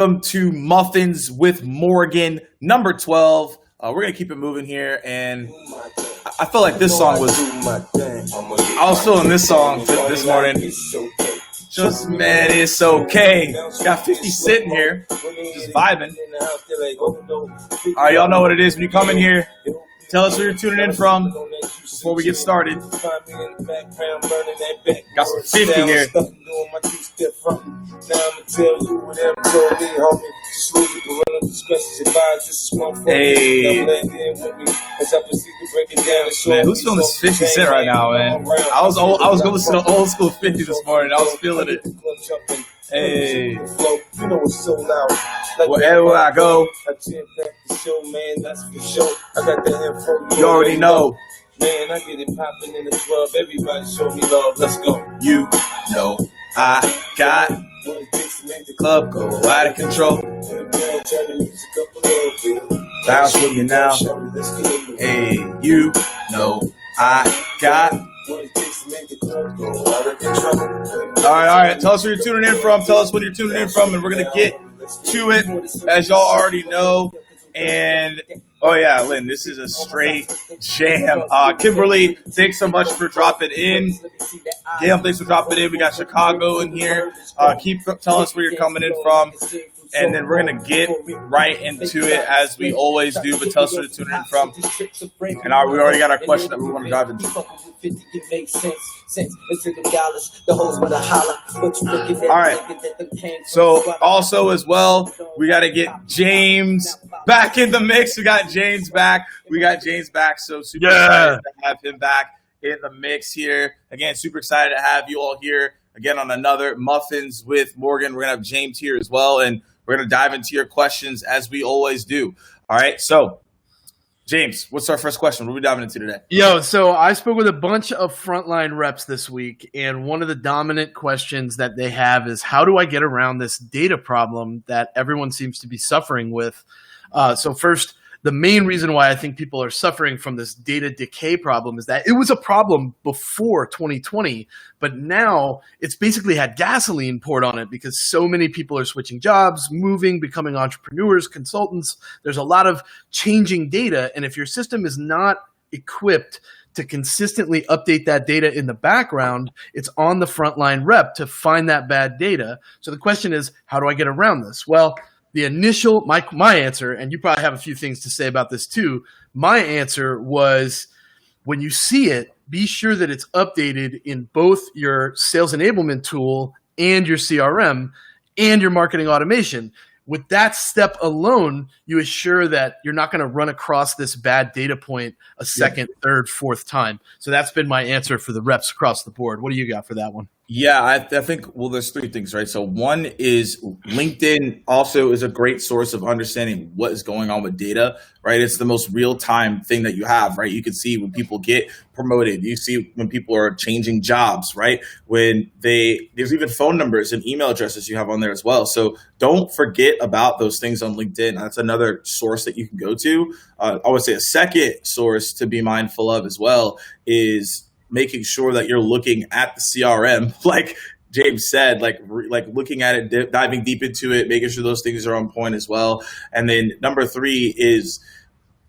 Welcome to Muffins with Morgan, number 12. We're going to keep it moving here, and I felt like this song was, I was feeling this song this morning. Just, man, it's okay. Got 50 sitting here, just vibing. All right, y'all know what it is when you come in here. Tell us where you're tuning in from before we get started. Got some 50 here. Hey. Man, who's feeling this 50 Cent right now, man? I was going to the old school 50 this morning. I was feeling it. Hey. Wherever I go, you already know. Man, I get it popping in the club. Everybody show me love. Let's go. You know I got the club go out of control. Bounce with me now. Hey, you know I got. All right. Tell us where you're tuning in from. Tell us what you're tuning in from, and we're gonna get to it, as y'all already know. And oh yeah, Lynn, this is a straight jam. Kimberly, thanks so much for dropping in. Gail, thanks for dropping in. We got Chicago in here. Keep telling us where you're coming in from. And then we're going to get right into it as we always do, but tell us where you're tuning in from. And we already got our question that we want to dive into. All right. So also as well, we got to get James back in the mix. We got James back. So super excited to have him back in the mix here. Again, super excited to have you all here again on another Muffins with Morgan. We're going to have James here as well, and we're going to dive into your questions as we always do. All right. So, James, what's our first question? What are we diving into today? So I spoke with a bunch of frontline reps this week, and one of the dominant questions that they have is, how do I get around this data problem that everyone seems to be suffering with? So first, the main reason why I think people are suffering from this data decay problem is that it was a problem before 2020, but now it's basically had gasoline poured on it because so many people are switching jobs, moving, becoming entrepreneurs, consultants. There's a lot of changing data, and if your system is not equipped to consistently update that data in the background, it's on the frontline rep to find that bad data. So the question is, how do I get around this? Well, the initial, my answer, and you probably have a few things to say about this too, my answer was, when you see it, be sure that it's updated in both your sales enablement tool and your CRM and your marketing automation. With that step alone, you assure that you're not going to run across this bad data point a second, third, fourth time. So that's been my answer for the reps across the board. What do you got for that one? Yeah, I think, well, there's three things, right? So one is LinkedIn also is a great source of understanding what is going on with data, right? It's the most real-time thing that you have, right? You can see when people get promoted. You see when people are changing jobs, right? There's even phone numbers and email addresses you have on there as well. So don't forget about those things on LinkedIn. That's another source that you can go to. I would say a second source to be mindful of as well is making sure that you're looking at the CRM, like James said, like looking at it, diving deep into it, making sure those things are on point as well. And then number three is,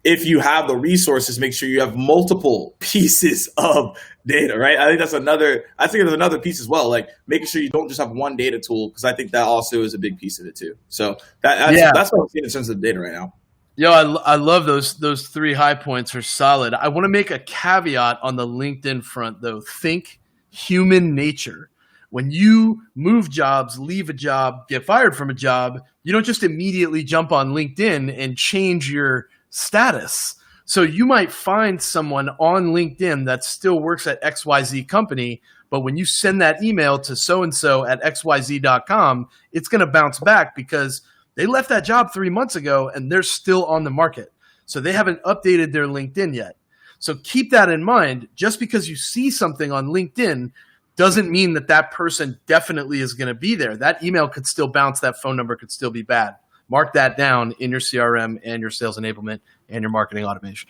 if you have the resources, make sure you have multiple pieces of data, right? I think there's another piece as well, like making sure you don't just have one data tool, because I think that also is a big piece of it too. So that's what I'm seeing in terms of data right now. I love those three high points are solid. I want to make a caveat on the LinkedIn front, though. Think human nature. When you move jobs, leave a job, get fired from a job, you don't just immediately jump on LinkedIn and change your status. So you might find someone on LinkedIn that still works at XYZ company, but when you send that email to so-and-so at xyz.com, it's going to bounce back because they left that job 3 months ago and they're still on the market. So they haven't updated their LinkedIn yet. So keep that in mind. Just because you see something on LinkedIn doesn't mean that person definitely is going to be there. That email could still bounce. That phone number could still be bad. Mark that down in your CRM and your sales enablement and your marketing automation.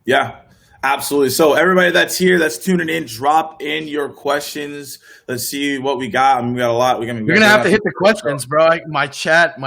Yeah. Absolutely. So everybody that's here, that's tuning in, drop in your questions. Let's see what we got. I mean, we got a lot. You're gonna have to hit the questions, bro. My chat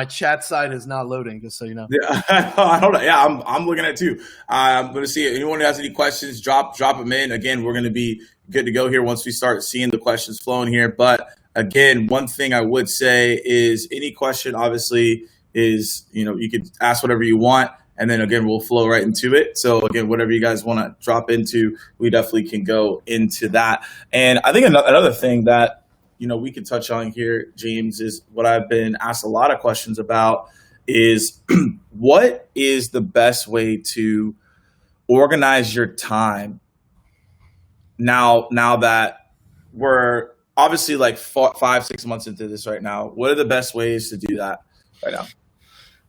side is not loading, just so you know. Yeah, I don't know. Yeah, I'm looking at it too. I'm going to see it. Anyone who has any questions, drop them in. Again, we're going to be good to go here once we start seeing the questions flowing here. But again, one thing I would say is any question, obviously, is you could ask whatever you want. And then again, we'll flow right into it. So again, whatever you guys want to drop into, we definitely can go into that. And I think another thing that, we can touch on here, James, is what I've been asked a lot of questions about is what is the best way to organize your time now that we're obviously like 5-6 months into this right now? What are the best ways to do that right now?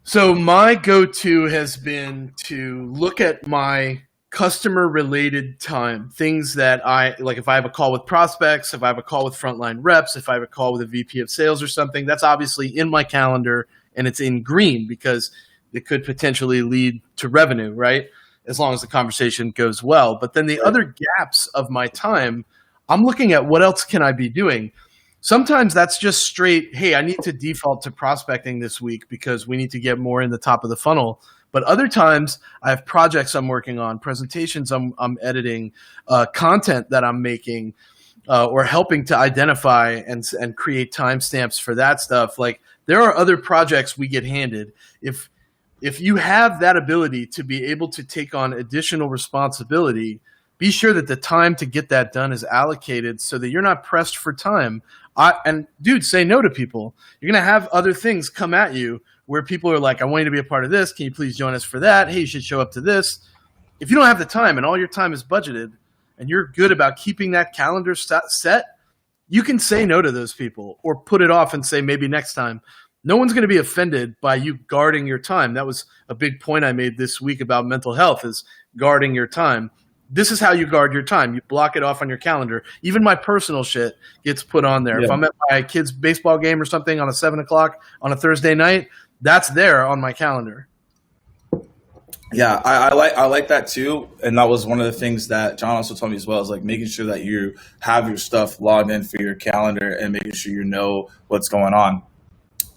So my go-to has been to look at my customer-related time, things that like if I have a call with prospects, if I have a call with frontline reps, if I have a call with a VP of sales or something, that's obviously in my calendar and it's in green because it could potentially lead to revenue, right? As long as the conversation goes well. But then the other gaps of my time, I'm looking at what else can I be doing? Sometimes that's just straight, hey, I need to default to prospecting this week because we need to get more in the top of the funnel. But other times I have projects I'm working on, presentations I'm editing, content that I'm making, or helping to identify and create timestamps for that stuff. Like there are other projects we get handed. If you have that ability to be able to take on additional responsibility, be sure that the time to get that done is allocated so that you're not pressed for time. And dude, say no to people. You're going to have other things come at you where people are like, I want you to be a part of this. Can you please join us for that? Hey, you should show up to this. If you don't have the time and all your time is budgeted and you're good about keeping that calendar set, you can say no to those people or put it off and say maybe next time. No one's going to be offended by you guarding your time. That was a big point I made this week about mental health is guarding your time. This is how you guard your time. You block it off on your calendar. Even my personal shit gets put on there. Yeah. If I'm at my kid's baseball game or something on a 7:00 on a Thursday night, that's there on my calendar. Yeah, I like that too. And that was one of the things that John also told me as well, is like making sure that you have your stuff logged in for your calendar and making sure you know what's going on.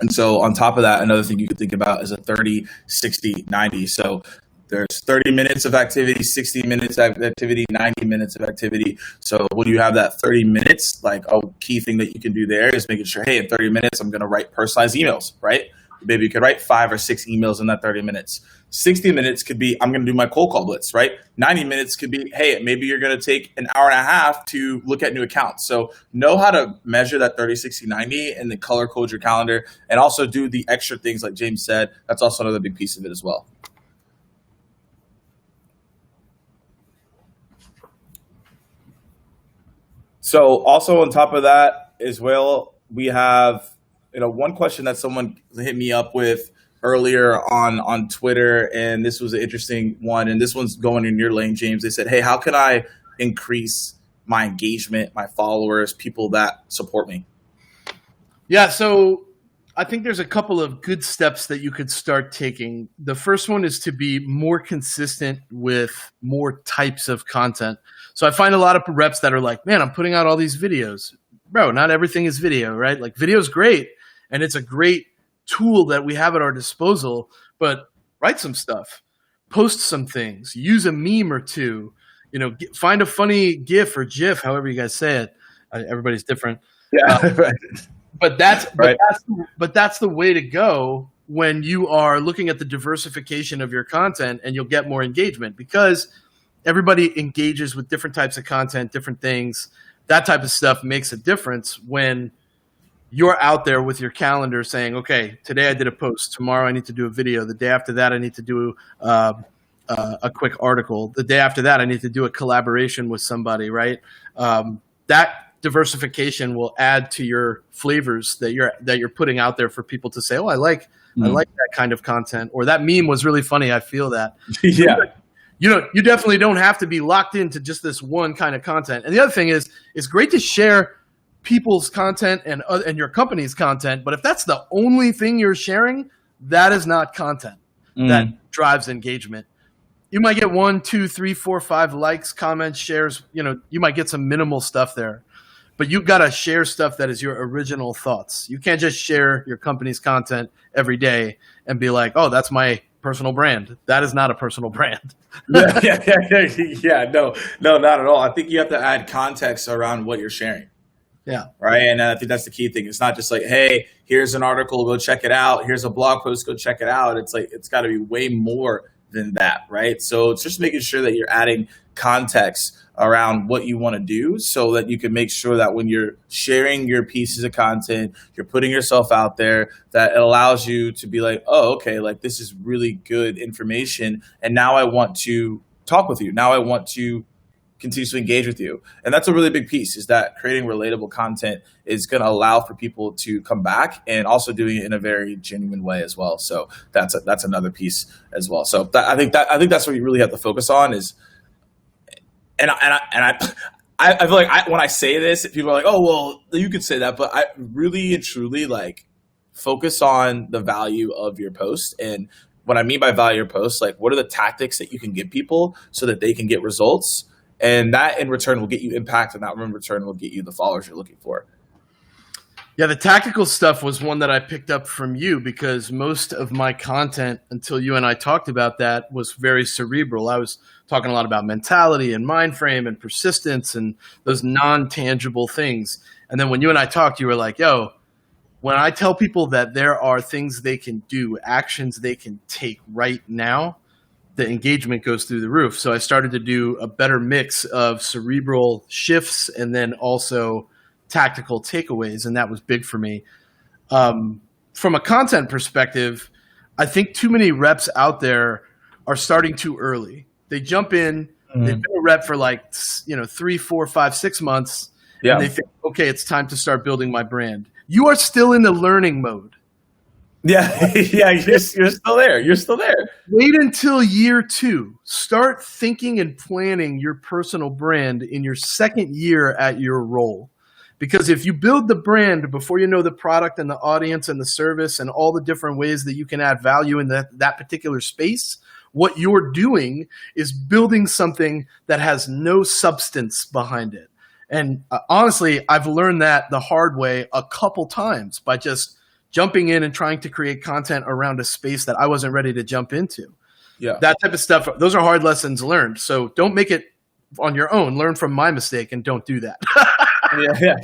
And so on top of that, another thing you could think about is a 30, 60, 90. So there's 30 minutes of activity, 60 minutes of activity, 90 minutes of activity. So when you have that 30 minutes, like a key thing that you can do there is making sure, hey, in 30 minutes, I'm going to write personalized emails, right? Maybe you could write 5 or 6 emails in that 30 minutes. 60 minutes could be, I'm going to do my cold call blitz, right? 90 minutes could be, hey, maybe you're going to take an hour and a half to look at new accounts. So know how to measure that 30, 60, 90 and then color code your calendar and also do the extra things like James said. That's also another big piece of it as well. So also on top of that as well, we have, one question that someone hit me up with earlier on Twitter, and this was an interesting one, and this one's going in your lane, James. They said, hey, how can I increase my engagement, my followers, people that support me? Yeah, so I think there's a couple of good steps that you could start taking. The first one is to be more consistent with more types of content. So I find a lot of reps that are like, man, I'm putting out all these videos. Bro, not everything is video, right? Like video is great, and it's a great tool that we have at our disposal, but write some stuff, post some things, use a meme or two, find a funny GIF or GIF, however you guys say it. Everybody's different. Yeah, right. But that's the way to go when you are looking at the diversification of your content, and you'll get more engagement because everybody engages with different types of content, different things. That type of stuff makes a difference when you're out there with your calendar saying, okay, today I did a post. Tomorrow I need to do a video. The day after that, I need to do a quick article. The day after that, I need to do a collaboration with somebody, right? That diversification will add to your flavors that you're putting out there for people to say, oh, I like that kind of content, or that meme was really funny. I feel that. Yeah. You definitely don't have to be locked into just this one kind of content. And the other thing is, it's great to share people's content and your company's content, but if that's the only thing you're sharing, that is not content that drives engagement. You might get 1, 2, 3, 4, 5 likes, comments, shares. You might get some minimal stuff there, but you've got to share stuff that is your original thoughts. You can't just share your company's content every day and be like, oh, that's my personal brand. That is not a personal brand. Yeah. No, not at all. I think you have to add context around what you're sharing. Yeah. Right. And I think that's the key thing. It's not just like, hey, here's an article, go check it out. Here's a blog post, go check it out. It's like, it's got to be way more than that. Right. So it's just making sure that you're adding context around what you want to do so that you can make sure that when you're sharing your pieces of content, you're putting yourself out there, that it allows you to be like, oh, okay, like this is really good information. And now I want to talk with you. Now I want to continue to engage with you. And that's a really big piece, is that creating relatable content is going to allow for people to come back, and also doing it in a very genuine way as well. So that's another piece as well. So I think that's what you really have to focus on is, and I feel like when I say this, people are like, oh, well, you could say that, but I really and truly like focus on the value of your post. And what I mean by value of your post, like what are the tactics that you can give people so that they can get results? And that in return will get you impact, and that in return will get you the followers you're looking for. Yeah, the tactical stuff was one that I picked up from you, because most of my content until you and I talked about that was very cerebral. I was talking a lot about mentality and mind frame and persistence and those non-tangible things. And then when you and I talked, you were like, yo, when I tell people that there are things they can do, actions they can take right now, the engagement goes through the roof. So I started to do a better mix of cerebral shifts and then also tactical takeaways, and that was big for me. From a content perspective, I think too many reps out there are starting too early. They jump in, they've been a rep for like 3, 4, 5, 6 months, and they think, okay, it's time to start building my brand. You are still in the learning mode. Yeah, you're still there. You're still there. Wait until year 2. Start thinking and planning your personal brand in your second year at your role. Because if you build the brand before you know the product and the audience and the service and all the different ways that you can add value in that particular space, what you're doing is building something that has no substance behind it. And honestly, I've learned that the hard way a couple times by just jumping in and trying to create content around a space that I wasn't ready to jump into. Yeah. That type of stuff, those are hard lessons learned. So don't make it on your own. Learn from my mistake and don't do that. Yeah.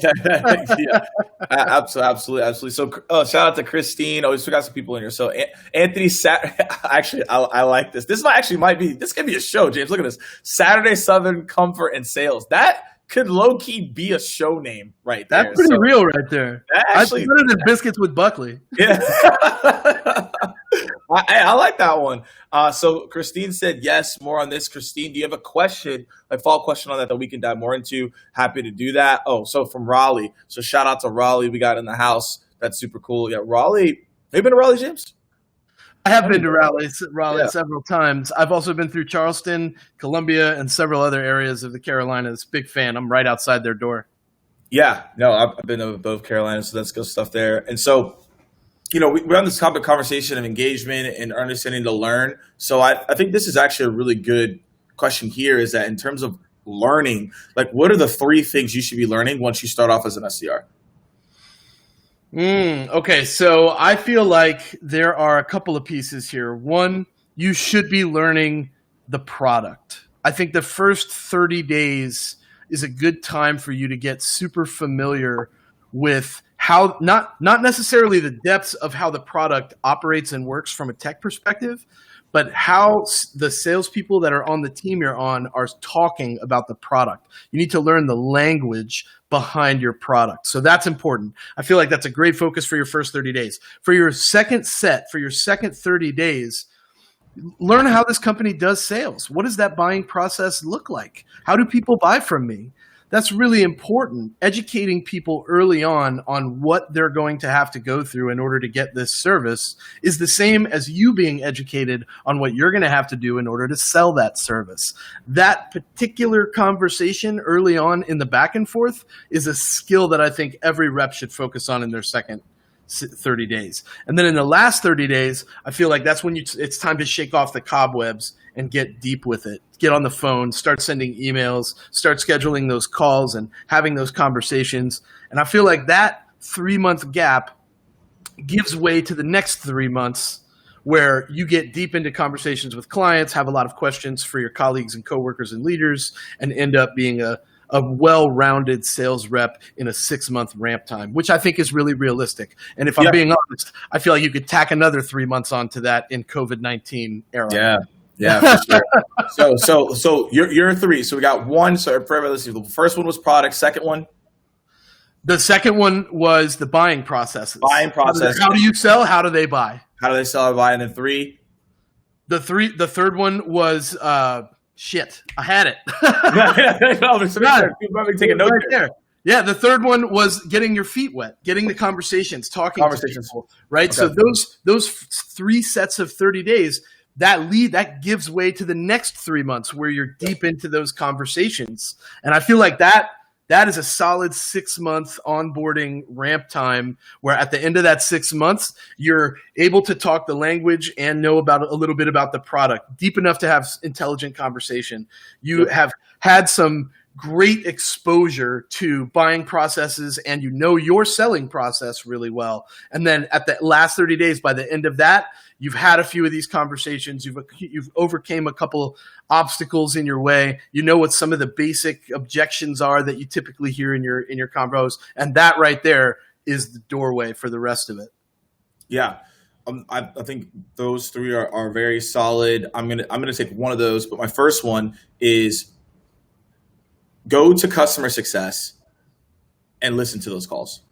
Absolutely. So shout out to Christine. Oh, we got some people in here. So Anthony, actually, I like this. This could be a show, James. Look at this. Saturday Southern Comfort and Sales. That could low-key be a show name right there. That's pretty real right there. That's better than Biscuits with Buckley. Yeah. I like that one. So Christine said yes. More on this. Christine, do you have a question, a follow-up question on that we can dive more into? Happy to do that. Oh, so from Raleigh. So shout out to Raleigh. We got in the house. That's super cool. Yeah, Raleigh. Have you been to Raleigh, James? I have been to Raleigh several times. I've also been through Charleston, Columbia, and several other areas of the Carolinas. Big fan. I'm right outside their door. Yeah. No, I've been to both Carolinas, so that's good stuff there. And so, we're on this topic conversation of engagement and understanding to learn. So I think this is actually a really good question here, is that in terms of learning, like what are the 3 things you should be learning once you start off as an SDR? Okay, so I feel like there are a couple of pieces here. One, you should be learning the product. I think the first 30 days is a good time for you to get super familiar with how, not necessarily the depths of how the product operates and works from a tech perspective, but how the salespeople that are on the team you're on are talking about the product. You need to learn the language behind your product. So that's important. I feel like that's a great focus for your first 30 days. For your second 30 days, learn how this company does sales. What does that buying process look like? How do people buy from me? That's really important. Educating people early on what they're going to have to go through in order to get this service is the same as you being educated on what you're going to have to do in order to sell that service. That particular conversation early on in the back and forth is a skill that I think every rep should focus on in their second 30 days. And then in the last 30 days, I feel like that's when it's time to shake off the cobwebs and get deep with it. Get on the phone, start sending emails, start scheduling those calls and having those conversations. And I feel like that 3-month gap gives way to the next 3 months where you get deep into conversations with clients, have a lot of questions for your colleagues and coworkers and leaders, and end up being a well-rounded sales rep in a 6-month ramp time, which I think is really realistic. And if I'm being honest, I feel like you could tack another 3 months onto that in COVID-19 era. Yeah, for sure. So you're 3. So we got 1. So let's see. The first one was product. Second one. The second one was the buying processes. How do you sell? How do they buy? How do they sell or buy? And then 3. The third one was shit. I had it. Take a note right there. Yeah, the third one was getting your feet wet, getting the conversations, talking to people, right? Okay. So those 3 sets of 30 days, that gives way to the next 3 months where you're deep into those conversations. And I feel like that is a solid 6-month onboarding ramp time where at the end of that 6 months, you're able to talk the language and know about a little bit about the product, deep enough to have intelligent conversation. You have had some great exposure to buying processes and you know your selling process really well. And then at the last 30 days, by the end of that, you've had a few of these conversations. You've overcame a couple obstacles in your way. You know what some of the basic objections are that you typically hear in your convos, and that right there is the doorway for the rest of it. Yeah, I think those 3 are very solid. I'm gonna take one of those, but my first one is go to customer success and listen to those calls.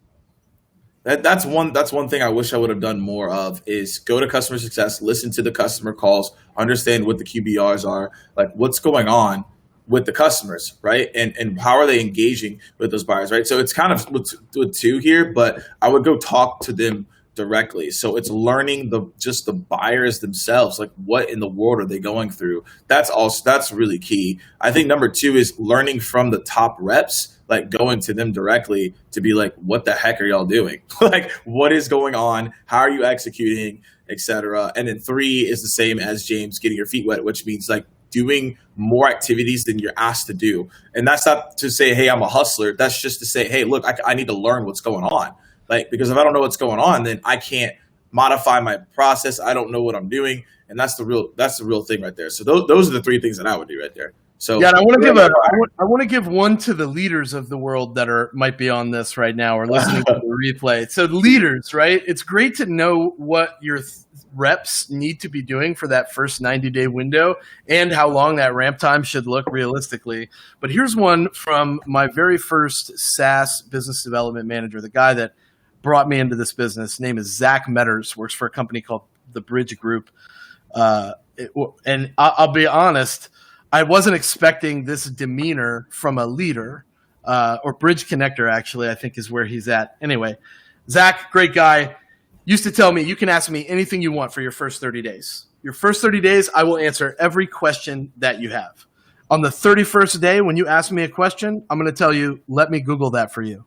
That's one thing I wish I would have done more of is go to customer success, listen to the customer calls, understand what the QBRs are, like what's going on with the customers, right? And how are they engaging with those buyers, right? So it's kind of with 2 here, but I would go talk to them directly. So it's learning just the buyers themselves, like what in the world are they going through? That's really key. I think number 2 is learning from the top reps, like going to them directly to be like, what the heck are y'all doing? Like, what is going on? How are you executing, etc. And then 3 is the same as James, getting your feet wet, which means like doing more activities than you're asked to do. And that's not to say, hey, I'm a hustler. That's just to say, hey, look, I need to learn what's going on. Like, because if I don't know what's going on, then I can't modify my process. I don't know what I'm doing. And that's the real thing right there. So those are the 3 things that I would do right there. So yeah, and I want to give one to the leaders of the world that might be on this right now or listening to the replay. So leaders, right? It's great to know what your reps need to be doing for that first 90-day window and how long that ramp time should look realistically. But here's one from my very first SaaS business development manager, the guy that brought me into this business. His name is Zach Metters, works for a company called the Bridge Group. And I'll be honest, I wasn't expecting this demeanor from a leader, or Bridge Connector, actually, I think is where he's at. Anyway, Zach, great guy, used to tell me, you can ask me anything you want for your first 30 days. Your first 30 days, I will answer every question that you have. On the 31st day, when you ask me a question, I'm going to tell you, let me Google that for you.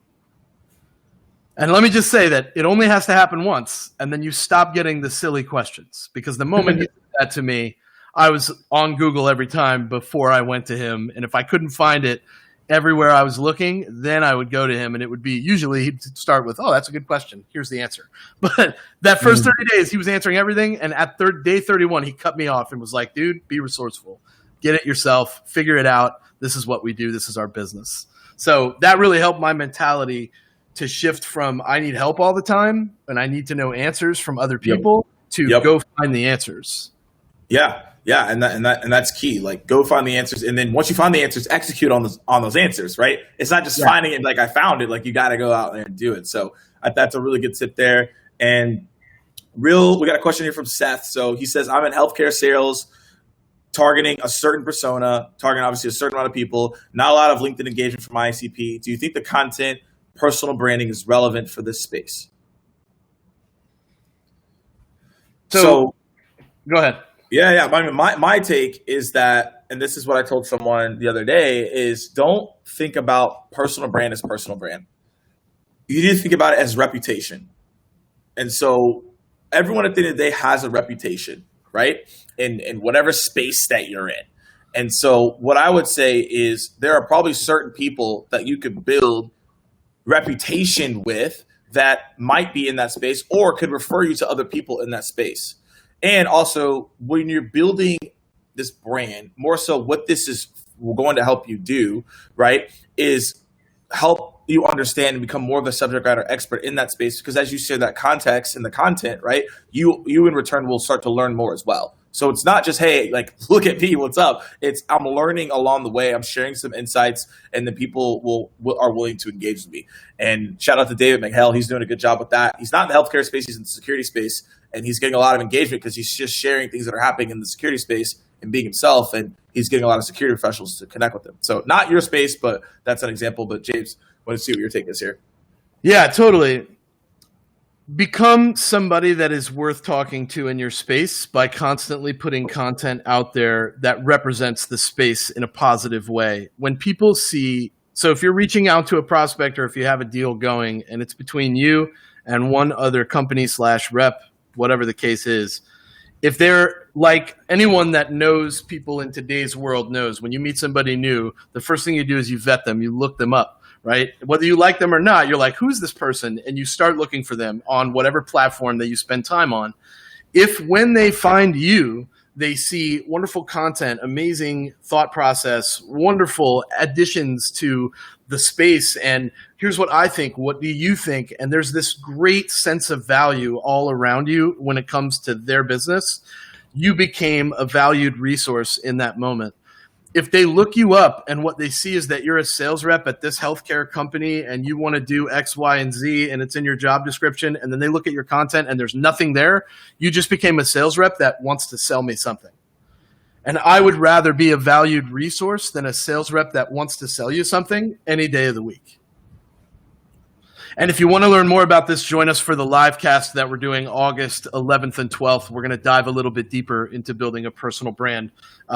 And let me just say that it only has to happen once, and then you stop getting the silly questions. Because the moment he did that to me, I was on Google every time before I went to him. And if I couldn't find it everywhere I was looking, then I would go to him. And it would be usually he'd start with, oh, that's a good question. Here's the answer. But that first 30 days, he was answering everything. And at day 31, he cut me off and was like, dude, be resourceful. Get it yourself. Figure it out. This is what we do. This is our business. So that really helped my mentality to shift from I need help all the time and I need to know answers from other people to go find the answers. Yeah, and that's key. Like, go find the answers, and then once you find the answers, execute on those answers. Right? It's not just finding it like I found it. Like, you got to go out there and do it. So that's a really good tip there. And we got a question here from Seth. So he says, I'm in healthcare sales, targeting a certain persona, targeting obviously a certain amount of people. Not a lot of LinkedIn engagement from my ICP. Do you think the content, personal branding is relevant for this space? So go ahead. Yeah. My take is that, and this is what I told someone the other day, is don't think about personal brand as personal brand. You need to think about it as reputation. And so everyone at the end of the day has a reputation, right? In whatever space that you're in. And so what I would say is there are probably certain people that you could build reputation with that might be in that space or could refer you to other people in that space. And also, when you're building this brand, more so what this is going to help you do, right, is help you understand and become more of a subject matter expert in that space. Because as you share that context and the content, right, you in return will start to learn more as well. So it's not just, hey, like, look at me, what's up? It's I'm learning along the way. I'm sharing some insights, and then people are willing to engage with me. And shout out to David McHale. He's doing a good job with that. He's not in the healthcare space. He's in the security space, and he's getting a lot of engagement because he's just sharing things that are happening in the security space and being himself, and he's getting a lot of security professionals to connect with him. So not your space, but that's an example. But James, I want to see what your take is here. Yeah, totally. Become somebody that is worth talking to in your space by constantly putting content out there that represents the space in a positive way. When people see, so if you're reaching out to a prospect or if you have a deal going and it's between you and one other company / rep, whatever the case is, if they're like anyone that knows people in today's world knows, when you meet somebody new, the first thing you do is you vet them, you look them up. Right? Whether you like them or not, you're like, who's this person? And you start looking for them on whatever platform that you spend time on. If when they find you, they see wonderful content, amazing thought process, wonderful additions to the space, and here's what I think, what do you think? And there's this great sense of value all around you when it comes to their business, you became a valued resource in that moment. If they look you up and what they see is that you're a sales rep at this healthcare company and you want to do X, Y, and Z and it's in your job description, and then they look at your content and there's nothing there, you just became a sales rep that wants to sell me something. And I would rather be a valued resource than a sales rep that wants to sell you something any day of the week. And if you want to learn more about this, join us for the live cast that we're doing August 11th and 12th. We're going to dive a little bit deeper into building a personal brand.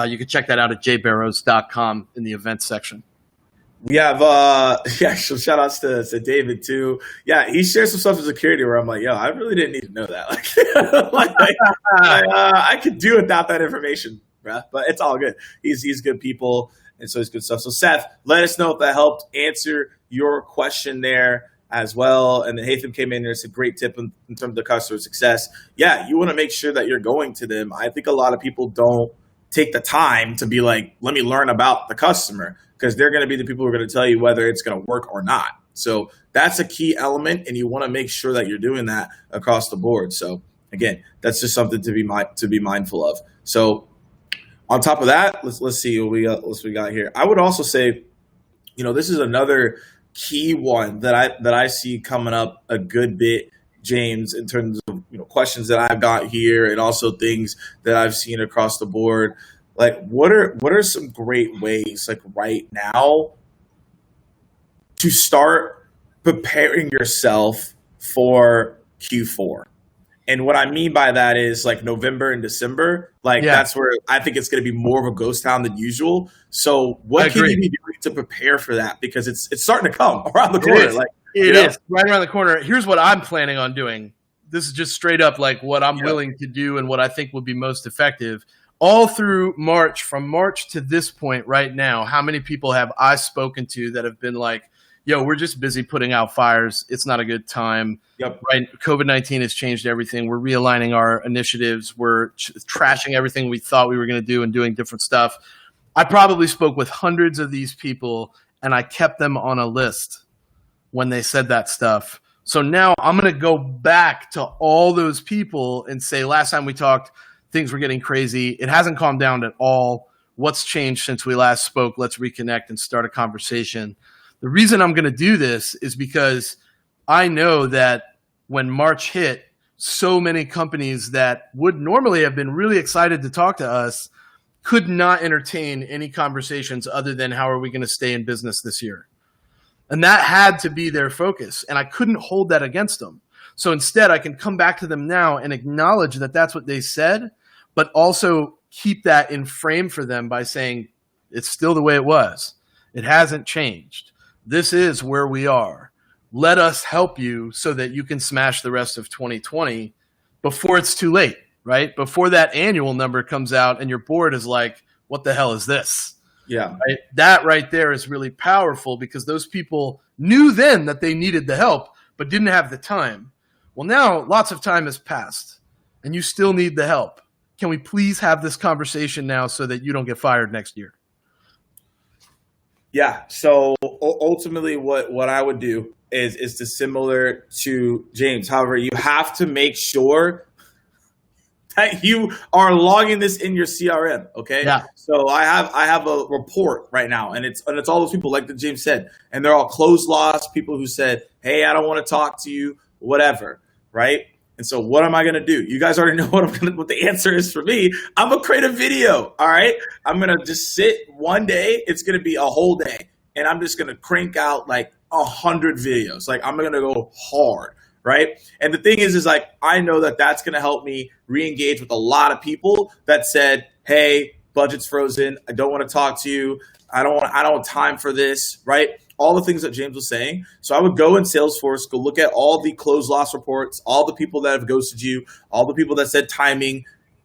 You can check that out at jbarrows.com in the events section. We have, so shout outs to David too. Yeah, he shares some stuff in security where I'm like, yo, I really didn't need to know that. I could do without that information, bruh, but it's all good. He's good people, and so he's good stuff. So Seth, let us know if that helped answer your question there as well. And then Hatham came in there. It's a great tip in terms of customer success. Yeah, you want to make sure that you're going to them. I think a lot of people don't take the time to be like, let me learn about the customer, because they're going to be the people who are going to tell you whether it's going to work or not. So that's a key element, and you want to make sure that you're doing that across the board. So again, that's just something to be mindful of. So on top of that, let's see what we got here. I would also say, this is another key one that I see coming up a good bit, James, in terms of questions that I've got here and also things that I've seen across the board. Like, what are some great ways, like right now, to start preparing yourself for Q4? And what I mean by that is like November and December, that's where I think it's going to be more of a ghost town than usual. So what can you be doing to prepare for that? Because it's starting to come around the corner. It is right around the corner. Here's what I'm planning on doing. This is just straight up like what I'm willing to do and what I think would be most effective. All through March, from March to this point right now, how many people have I spoken to that have been like, yo, we're just busy putting out fires. It's not a good time. Yep. Right? COVID-19 has changed everything. We're realigning our initiatives. We're trashing everything we thought we were going to do and doing different stuff. I probably spoke with hundreds of these people, and I kept them on a list when they said that stuff. So now I'm going to go back to all those people and say, last time we talked, things were getting crazy. It hasn't calmed down at all. What's changed since we last spoke? Let's reconnect and start a conversation. The reason I'm going to do this is because I know that when March hit, so many companies that would normally have been really excited to talk to us could not entertain any conversations other than how are we going to stay in business this year? And that had to be their focus. And I couldn't hold that against them. So instead, I can come back to them now and acknowledge that that's what they said, but also keep that in frame for them by saying it's still the way it was. It hasn't changed. This is where we are. Let us help you so that you can smash the rest of 2020 before it's too late, right? Before that annual number comes out and your board is like, what the hell is this? Yeah. Right? That right there is really powerful because those people knew then that they needed the help, but didn't have the time. Well, now lots of time has passed and you still need the help. Can we please have this conversation now so that you don't get fired next year? Yeah. So ultimately what I would do is similar to James. However, you have to make sure that you are logging this in your CRM. Okay. Yeah. So I have a report right now, and it's all those people, like that James said, and they're all closed loss people who said, "Hey, I don't want to talk to you," whatever. Right. And so what am I going to do? You guys already know what the answer is for me. I'm going to create a video. All right. I'm going to just sit one day. It's going to be a whole day. And I'm just going to crank out like 100 videos. Like I'm going to go hard. Right. And the thing is like, I know that that's going to help me re-engage with a lot of people that said, "Hey, budget's frozen. I don't want to talk to you. I don't have time for this." Right. All the things that James was saying. So I would go in Salesforce, go look at all the closed loss reports, all the people that have ghosted you, all the people that said timing.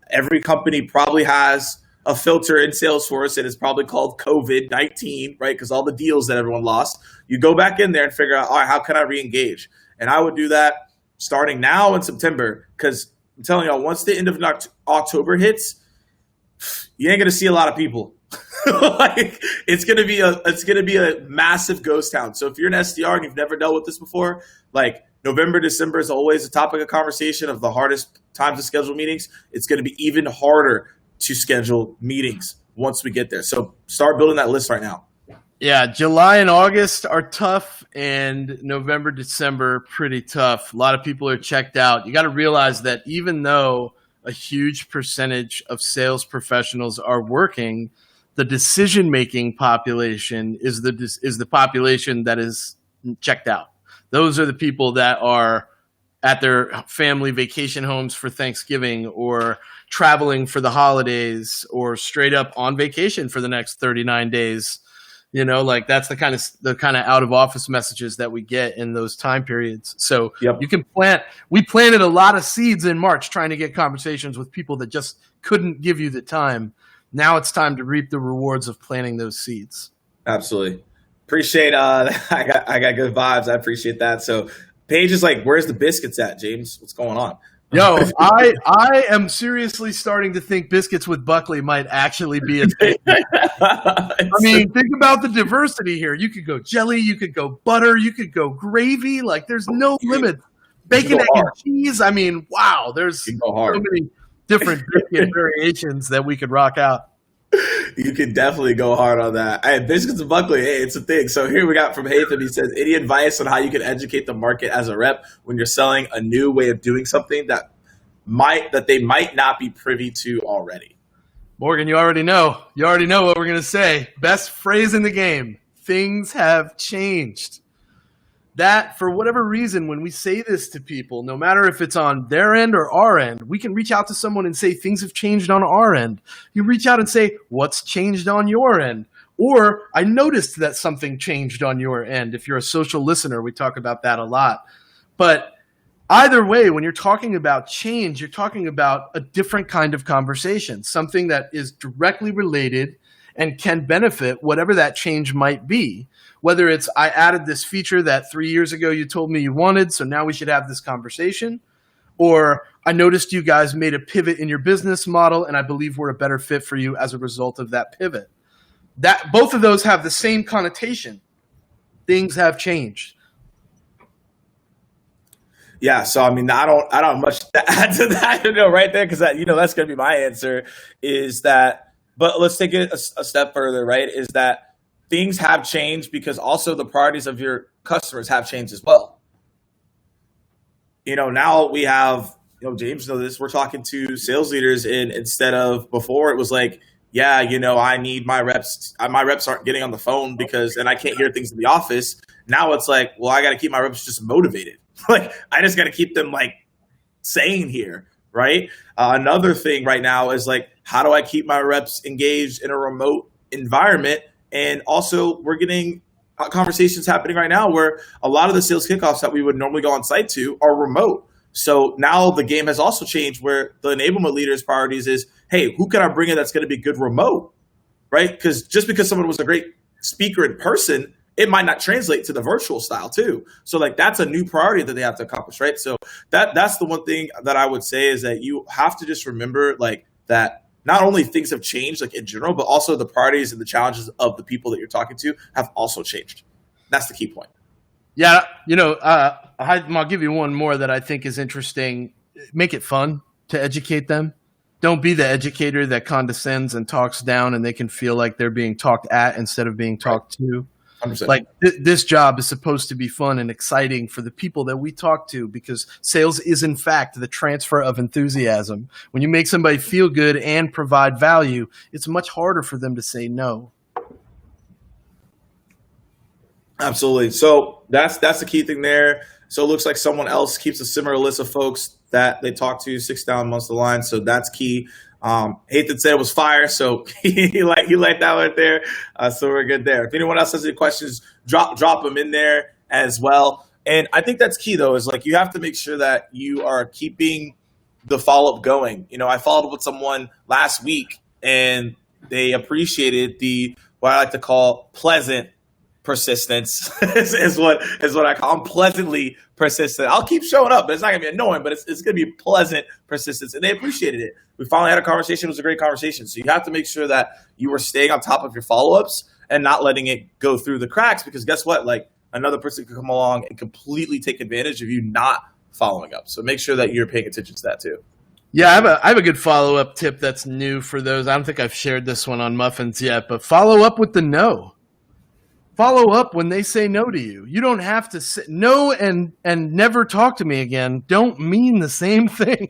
Every company probably has a filter in Salesforce, and it's probably called COVID-19, right? Because all the deals that everyone lost. You go back in there and figure out, all right, how can I re-engage? And I would do that starting now in September, because I'm telling y'all, once the end of October hits, you ain't gonna see a lot of people. Like it's gonna be a massive ghost town. So if you're an SDR and you've never dealt with this before, like November, December is always a topic of conversation of the hardest times to schedule meetings. It's gonna be even harder to schedule meetings once we get there. So start building that list right now. Yeah, July and August are tough, and November, December, pretty tough. A lot of people are checked out. You got to realize that even though a huge percentage of sales professionals are working, the decision-making population is the population that is checked out. Those are the people that are at their family vacation homes for Thanksgiving, or traveling for the holidays, or straight up on vacation for the next 39 days. You know, like that's the kind of out of office messages that we get in those time periods. So You can we planted a lot of seeds in March trying to get conversations with people that just couldn't give you the time. Now it's time to reap the rewards of planting those seeds. Absolutely. Appreciate I got good vibes. I appreciate that. So Paige is like, "Where's the biscuits at, James? What's going on?" Yo, I am seriously starting to think biscuits with Buckley might actually be a thing. I mean, think about the diversity here. You could go jelly, you could go butter, you could go gravy. Like, there's no limit. Bacon, egg, and cheese. I mean, wow. There's so many different biscuit variations that we could rock out. You can definitely go hard on that. Hey, biscuits and Buckley, hey, it's a thing. So here we got from Hatham. He says, "Any advice on how you can educate the market as a rep when you're selling a new way of doing something that they might not be privy to already?" Morgan, you already know. You already know what we're going to say. Best phrase in the game. Things have changed. That, for whatever reason, when we say this to people, no matter if it's on their end or our end, we can reach out to someone and say, "Things have changed on our end." You reach out and say, "What's changed on your end?" Or, "I noticed that something changed on your end." If you're a social listener, we talk about that a lot. But either way, when you're talking about change, you're talking about a different kind of conversation, something that is directly related and can benefit whatever that change might be. Whether it's, "I added this feature that 3 years ago you told me you wanted, so now we should have this conversation," or, "I noticed you guys made a pivot in your business model, and I believe we're a better fit for you as a result of that pivot." That both of those have the same connotation. Things have changed. Yeah, so I mean, I don't have much to add to that, right there, because that's going to be my answer. Is that, but let's take it a step further, right? Is that things have changed because also the priorities of your customers have changed as well. Now we have, James knows this. We're talking to sales leaders, and instead of before, it was like, "Yeah, I need my reps. My reps aren't getting on the phone and I can't hear things in the office." Now it's like, well, I got to keep my reps just motivated. Like, I just got to keep them like sane here, right? Another thing right now is like, how do I keep my reps engaged in a remote environment? And also, we're getting conversations happening right now where a lot of the sales kickoffs that we would normally go on site to are remote. So now the game has also changed where the enablement leaders' priorities is, hey, who can I bring in that's going to be good remote, right? Because just because someone was a great speaker in person, it might not translate to the virtual style too. So like that's a new priority that they have to accomplish, right? So that's the one thing that I would say is that you have to just remember like that not only things have changed like in general, but also the priorities and the challenges of the people that you're talking to have also changed. That's the key point. Yeah, I'll give you one more that I think is interesting. Make it fun to educate them. Don't be the educator that condescends and talks down and they can feel like they're being talked at instead of being talked to. 100%. Like this job is supposed to be fun and exciting for the people that we talk to, because sales is in fact the transfer of enthusiasm. When you make somebody feel good and provide value, it's much harder for them to say no. Absolutely. So that's the key thing there. So it looks like someone else keeps a similar list of folks that they talk to 6 down months the line. So that's key. Hathan said it was fire, so he liked that right there. So we're good there. If anyone else has any questions, drop them in there as well. And I think that's key though, is like you have to make sure that you are keeping the follow up going. I followed up with someone last week, and they appreciated what I like to call pleasant persistence is what I call. I'm pleasantly persistent. I'll keep showing up, but it's not gonna be annoying, but it's gonna be pleasant persistence, and they appreciated it. We finally had a conversation. It was a great conversation. So you have to make sure that you are staying on top of your follow-ups and not letting it go through the cracks, because guess what? Like another person could come along and completely take advantage of you not following up. So make sure that you're paying attention to that too. Yeah, I have a good follow-up tip that's new for those. I don't think I've shared this one on Muffins yet, but follow up with the no. Follow up when they say no to you. You don't have to say no and never talk to me again. Don't mean the same thing.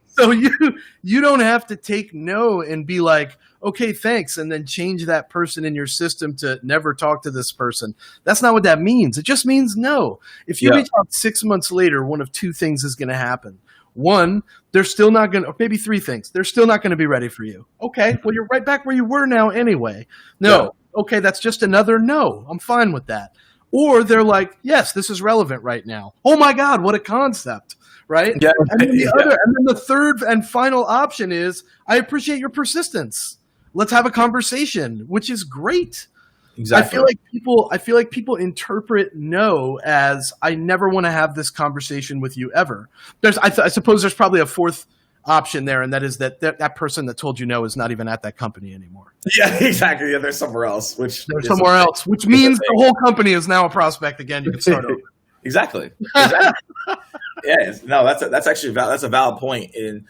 So you don't have to take no and be like, okay, thanks, and then change that person in your system to never talk to this person. That's not what that means. It just means no. If you reach out 6 months later, one of two things is going to happen. One, they're still not going to, or maybe three things. They're still not going to be ready for you. Okay, well, you're right back where you were now anyway. No. Yeah. Okay, that's just another no. I'm fine with that. Or they're like, yes, this is relevant right now. Oh my God, what a concept, right? Yeah. And then the third and final option is, I appreciate your persistence. Let's have a conversation, which is great. Exactly. I feel like people interpret no as, I never want to have this conversation with you ever. I suppose there's probably a fourth option there, and that is that person that told you no is not even at that company anymore. Yeah, exactly. Yeah, they're somewhere else. Which means the whole company is now a prospect again. You can start over. Exactly. Yeah, no, that's actually that's a valid point in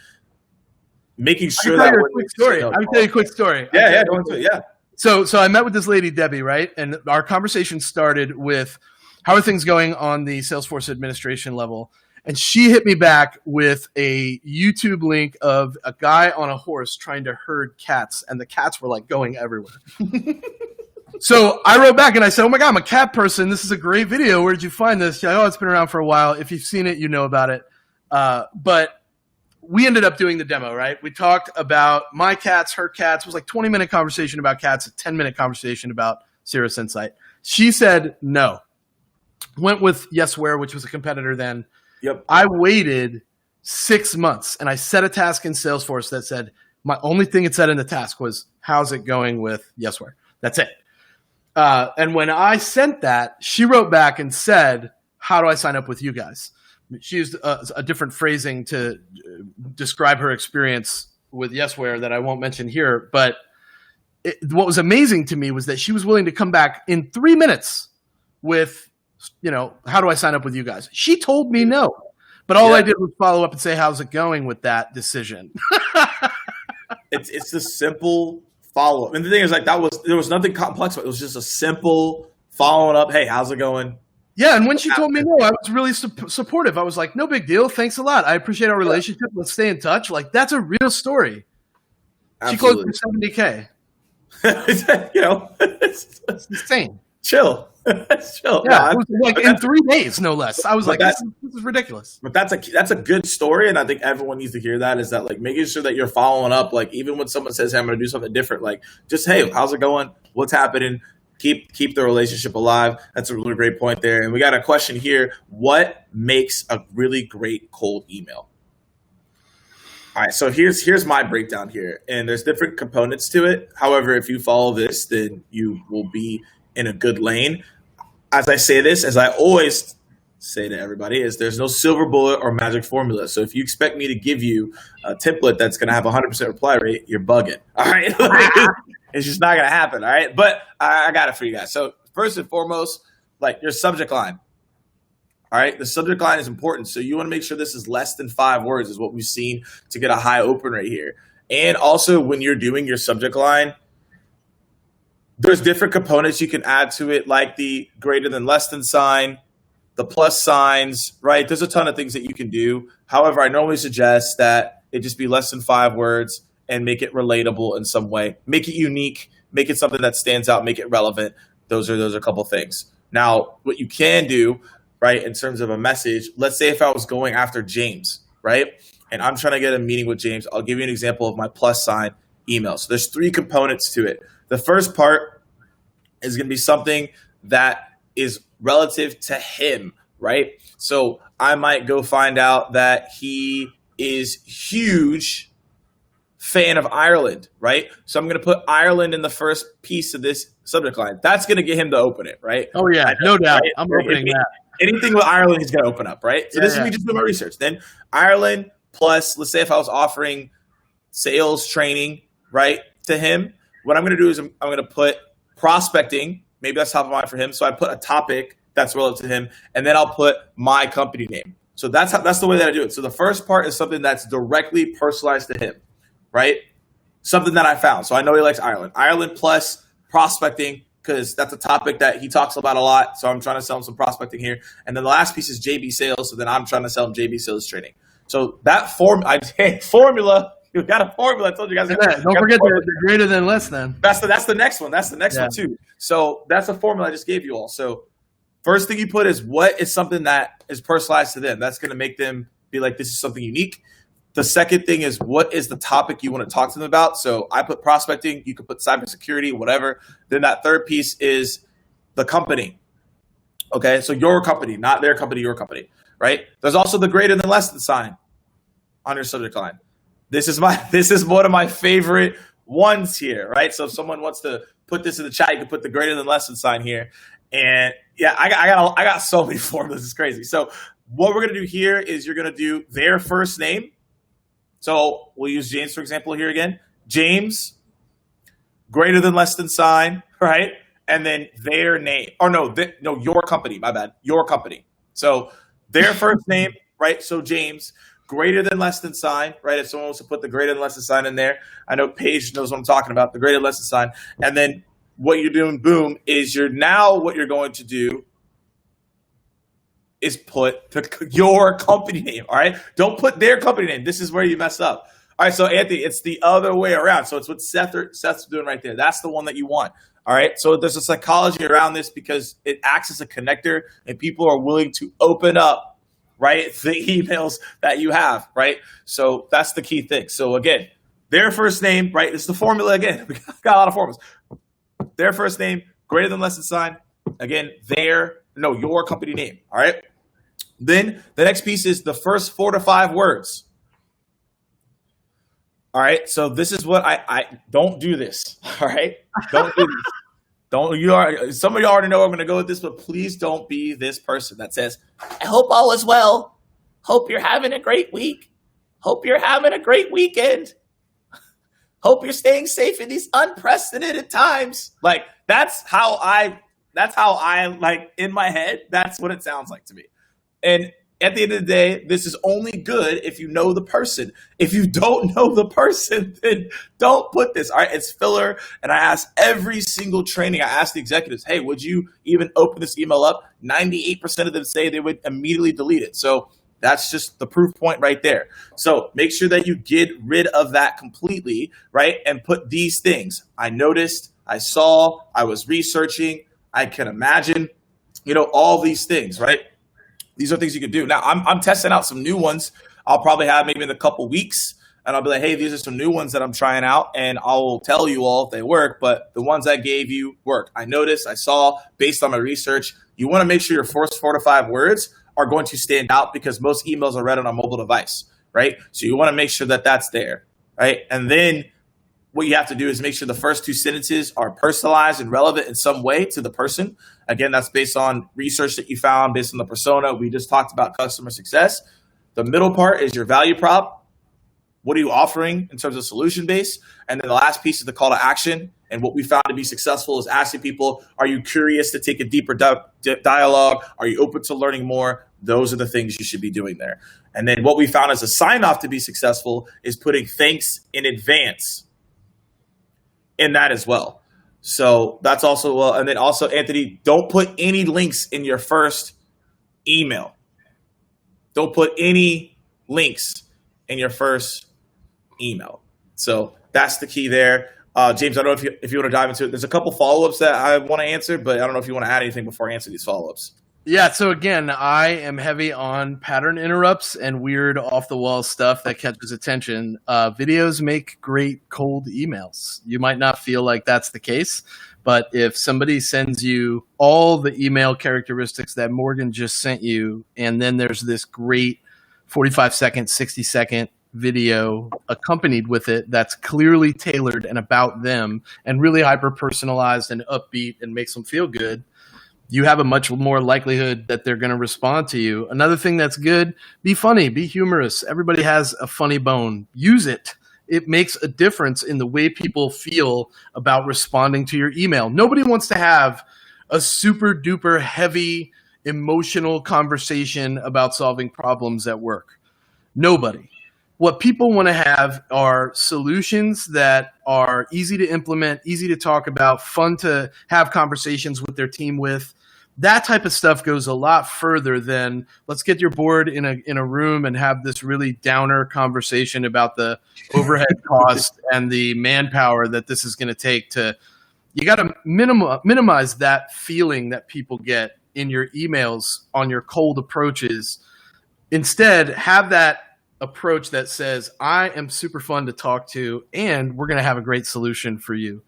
making sure that. I can tell you a quick story. Yeah, go into it. Yeah. So I met with this lady, Debbie, right? And our conversation started with, how are things going on the Salesforce administration level? And she hit me back with a YouTube link of a guy on a horse trying to herd cats, and the cats were like going everywhere. So I wrote back and I said, oh my God, I'm a cat person. This is a great video. Where did you find this? She's like, oh, it's been around for a while. If you've seen it, you know about it. But we ended up doing the demo, right? We talked about my cats, her cats. It was like 20-minute conversation about cats, a 10-minute conversation about Cirrus Insight. She said no. Went with Yesware, which was a competitor then. Yep. I waited 6 months, and I set a task in Salesforce that said, my only thing it said in the task was, how's it going with Yesware? That's it. And when I sent that, she wrote back and said, how do I sign up with you guys? She used a different phrasing to describe her experience with Yesware that I won't mention here. But what was amazing to me was that she was willing to come back in 3 minutes with, how do I sign up with you guys? She told me no. But all I did was follow up and say, how's it going with that decision? It's a simple follow-up. And the thing is, like, there was nothing complex, but it was just a simple following up. Hey, how's it going? Yeah, and when she told me no, I was really supportive. I was like, no big deal. Thanks a lot. I appreciate our relationship. Let's stay in touch. Like, that's a real story. Absolutely. She closed for $70K. It's insane. Chill. Chill. Yeah, it was like in 3 days, no less. I was like, this is ridiculous. But that's a good story, and I think everyone needs to hear that, is that, like, making sure that you're following up, like, even when someone says, hey, I'm going to do something different, like, just, hey, how's it going? What's happening? keep the relationship alive. That's a really great point there. And we got a question here. What makes a really great cold email? All right, so here's my breakdown here. And there's different components to it. However, if you follow this, then you will be in a good lane. As I say this, as I always say to everybody, is there's no silver bullet or magic formula. So if you expect me to give you a template that's going to have 100% reply rate, you're bugging. All right. It's just not going to happen. All right. But I got it for you guys. So first and foremost, like your subject line. All right. The subject line is important. So you want to make sure this is less than 5 words is what we've seen to get a high open rate here. And also when you're doing your subject line, there's different components you can add to it, like the greater than less than sign, the plus signs, right? There's a ton of things that you can do. However, I normally suggest that it just be less than 5 words and make it relatable in some way. Make it unique, make it something that stands out, make it relevant. Those are a couple things. Now, what you can do, right, in terms of a message, let's say if I was going after James, right, and I'm trying to get a meeting with James, I'll give you an example of my plus sign email. So there's 3 components to it. The first part is going to be something that is relative to him, right? So I might go find out that he is huge fan of Ireland, right? So I'm going to put Ireland in the first piece of this subject line. That's going to get him to open it, right? Oh yeah, no doubt. Right? I'm opening that. Anything with Ireland, he's going to open up, right? So this is me just doing my research. Then Ireland plus, let's say if I was offering sales training, right, to him, what I'm going to do is I'm going to put prospecting. Maybe that's top of mind for him. So I put a topic that's relative to him, and then I'll put my company name. So that's the way that I do it. So the first part is something that's directly personalized to him, right? Something that I found. So I know he likes Ireland. Ireland plus prospecting, because that's a topic that he talks about a lot. So I'm trying to sell him some prospecting here. And then the last piece is JB sales. So then I'm trying to sell him JB sales training. So that formula. You got a formula. I told you guys. Don't forget the greater than less than. That's the next one. That's the next one too. So that's a formula I just gave you all. So first thing you put is what is something that is personalized to them. That's going to make them be like, this is something unique. The second thing is what is the topic you want to talk to them about. So I put prospecting. You could put cybersecurity, whatever. Then that third piece is the company. Okay, so your company, not their company, your company, right? There's also the greater than less than sign on your subject line. This is one of my favorite ones here, right? So if someone wants to put this in the chat, you can put the greater than less than sign here. And yeah, I got so many formulas. It's crazy. So what we're gonna do here is you're gonna do their first name. So we'll use James for example here again. James, greater than less than sign, right? And then their name. Or no, your company. My bad. Your company. So their first name, right? So James. Greater than less than sign, right? If someone wants to put the greater than less than sign in there, I know Paige knows what I'm talking about, the greater than less than sign. And then what you're doing, boom, is what you're going to do is put your company name, all right? Don't put their company name. This is where you mess up. All right, so Anthony, it's the other way around. So it's what Seth's doing right there. That's the one that you want, all right? So there's a psychology around this because it acts as a connector and people are willing to open up, right, the emails that you have, right? So that's the key thing. So again, their first name, right? This is the formula again. We got a lot of formulas. Their first name, greater than less than sign. Again, your company name, all right? Then the next piece is the first 4 to 5 words. All right, so this is what I don't do this, all right? Don't do this. Some of you already know I'm going to go with this, but please don't be this person that says, I hope all is well. Hope you're having a great week. Hope you're having a great weekend. Hope you're staying safe in these unprecedented times. Like that's how I like in my head, that's what it sounds like to me. And at the end of the day, this is only good if you know the person. If you don't know the person, then don't put this. All right, it's filler. And I ask every single training, I ask the executives, hey, would you even open this email up? 98% of them say they would immediately delete it. So that's just the proof point right there. So make sure that you get rid of that completely, right? And put these things. I noticed, I saw, I was researching, I can imagine, all these things, right? These are things you can do. Now, I'm testing out some new ones. I'll probably have maybe in a couple weeks and I'll be like, hey, these are some new ones that I'm trying out, and I'll tell you all if they work, but the ones I gave you work. I noticed, I saw, based on my research, you want to make sure your first 4 to 5 words are going to stand out because most emails are read on a mobile device, right? So you want to make sure that that's there, right? And then what you have to do is make sure the first 2 sentences are personalized and relevant in some way to the person. Again, that's based on research that you found, based on the persona. We just talked about customer success. The middle part is your value prop. What are you offering in terms of solution base? And then the last piece is the call to action. And what we found to be successful is asking people, are you curious to take a deeper dialogue? Are you open to learning more? Those are the things you should be doing there. And then what we found as a sign off to be successful is putting thanks in advance in that as well. So that's also well. And then also, Anthony, don't put any links in your first email. Don't put any links in your first email. So that's the key there. James, I don't know if you want to dive into it. There's a couple follow-ups that I want to answer, but I don't know if you want to add anything before I answer these follow-ups. Yeah, so again, I am heavy on pattern interrupts and weird off-the-wall stuff that catches attention. Videos make great cold emails. You might not feel like that's the case, but if somebody sends you all the email characteristics that Morgan just sent you, and then there's this great 45-second, 60-second video accompanied with it that's clearly tailored and about them and really hyper-personalized and upbeat and makes them feel good, you have a much more likelihood that they're going to respond to you. Another thing that's good, be funny, be humorous. Everybody has a funny bone. Use it. It makes a difference in the way people feel about responding to your email. Nobody wants to have a super duper heavy emotional conversation about solving problems at work. Nobody. What people want to have are solutions that are easy to implement, easy to talk about, fun to have conversations with their team with. That type of stuff goes a lot further than let's get your board in a room and have this really downer conversation about the overhead cost and the manpower that this is going to take to. You got to minimize that feeling that people get in your emails on your cold approaches. Instead, have that approach that says, I am super fun to talk to, and we're going to have a great solution for you.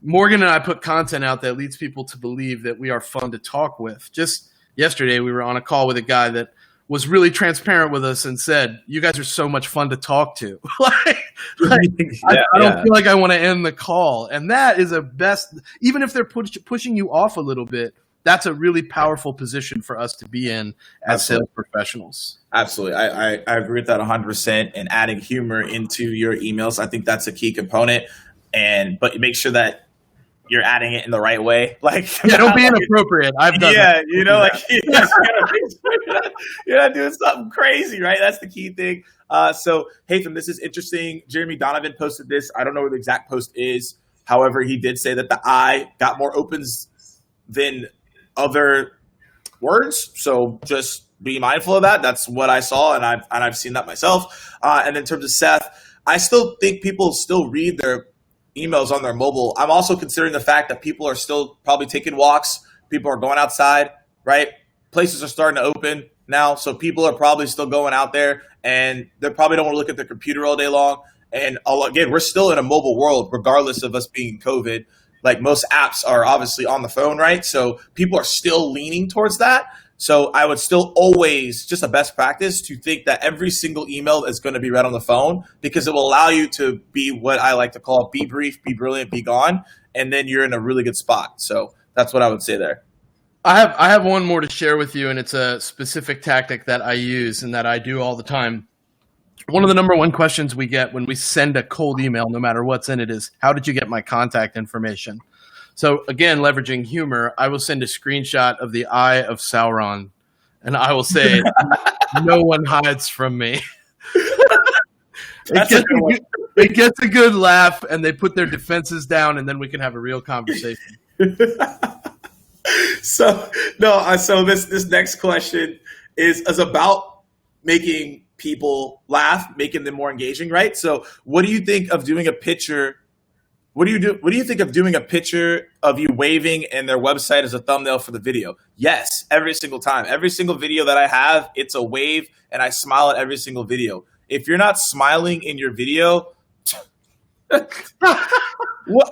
Morgan and I put content out that leads people to believe that we are fun to talk with. Just yesterday, we were on a call with a guy that was really transparent with us and said, you guys are so much fun to talk to. I don't feel like I want to end the call. And that is a best, even if they're pushing you off a little bit, that's a really powerful position for us to be in as sales professionals. Absolutely. I agree with that 100%. And adding humor into your emails, I think that's a key component. But make sure that you're adding it in the right way. Don't be inappropriate. I've done that. You're not doing something crazy, right? That's the key thing. So, Haytham, this is interesting. Jeremy Donovan posted this. I don't know what the exact post is. However, he did say that the I got more opens than other words. So just be mindful of that. That's what I saw, and I've seen that myself. And in terms of Seth, I still think people still read their emails on their mobile. I'm also considering the fact that people are still probably taking walks. People are going outside, right? Places are starting to open now. So people are probably still going out there, and they probably don't want to look at their computer all day long. And again, we're still in a mobile world, regardless of us being COVID. Like most apps are obviously on the phone, right? So people are still leaning towards that. So I would still always, just a best practice, to think that every single email is going to be read on the phone, because it will allow you to be what I like to call be brief, be brilliant, be gone. And then you're in a really good spot. So that's what I would say there. I have one more to share with you, and it's a specific tactic that I use and that I do all the time. One of the number one questions we get when we send a cold email, no matter what's in it, is, how did you get my contact information? So again, leveraging humor, I will send a screenshot of the Eye of Sauron, and I will say, no one hides from me. It gets a good laugh, and they put their defenses down, and then we can have a real conversation. So this next question is about making people laugh, making them more engaging, right? So what do you think of doing a picture? What do you think of doing a picture of you waving and their website as a thumbnail for the video? Yes, every single time. Every single video that I have, it's a wave, and I smile at every single video. If you're not smiling in your video, well,